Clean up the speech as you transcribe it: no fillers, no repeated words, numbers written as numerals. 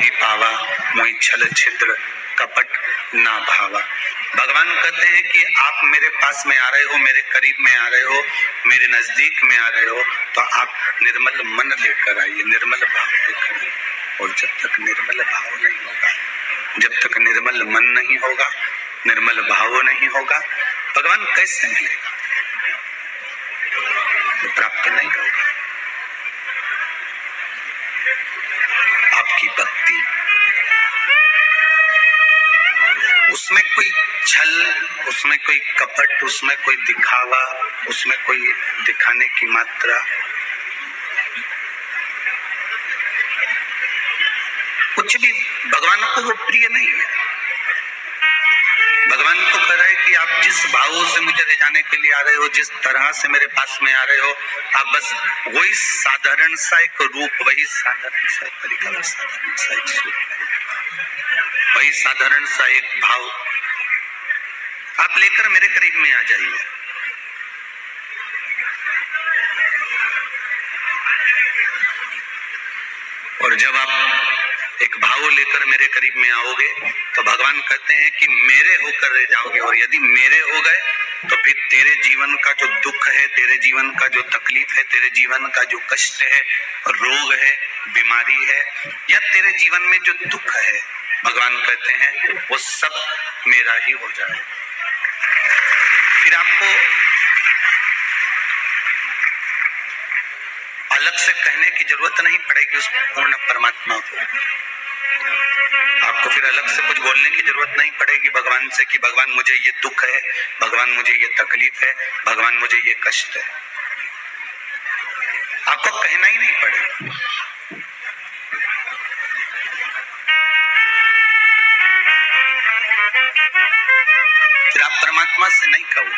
मोहि पावा, मोहि छल छिद्र कपट ना भावा। भगवान कहते हैं कि आप मेरे पास में आ रहे हो, मेरे करीब में आ रहे हो, मेरे नजदीक में आ रहे हो, तो आप निर्मल मन लेकर आइए, निर्मल भाव लेकर आइए। और जब तक निर्मल भाव नहीं होगा, जब तक निर्मल मन नहीं होगा, निर्मल भाव नहीं होगा, भगवान कैसे मिलेगा? प्राप्त नहीं होगा। आपकी भक्ति, उसमें कोई छल, उसमें कोई कपट, उसमें कोई दिखावा, उसमें कोई दिखाने की मात्रा, कुछ भी भगवान को वो प्रिय नहीं है। भगवान तो कह रहे हैं कि आप जिस भाव से मुझे ले जाने के लिए आ रहे हो, जिस तरह से मेरे पास में आ रहे हो, आप बस वही साधारण सा एक रूप, वही साधारण सा एक तरीका, वही साधारण सा एक स्वरूप, वही साधारण सा एक भाव आप लेकर मेरे करीब में आ जाइए। और जब आप एक भाव लेकर मेरे करीब में आओगे तो भगवान कहते हैं कि मेरे होकर रह जाओगे। और यदि मेरे हो गए तो फिर तेरे जीवन का जो दुख है, तेरे जीवन का जो तकलीफ है, तेरे जीवन का जो कष्ट है, रोग है, बीमारी है, या तेरे जीवन में जो दुख है, भगवान कहते हैं वो सब मेरा ही हो जाए। फिर आपको अलग से कहने की जरूरत नहीं पड़ेगी उस पूर्ण परमात्मा को। आपको फिर अलग से कुछ बोलने की जरूरत नहीं पड़ेगी भगवान से कि भगवान मुझे ये दुख है, भगवान मुझे ये तकलीफ है, भगवान मुझे ये कष्ट है। आपको कहना ही नहीं पड़ेगा। फिर आप परमात्मा से नहीं कहो।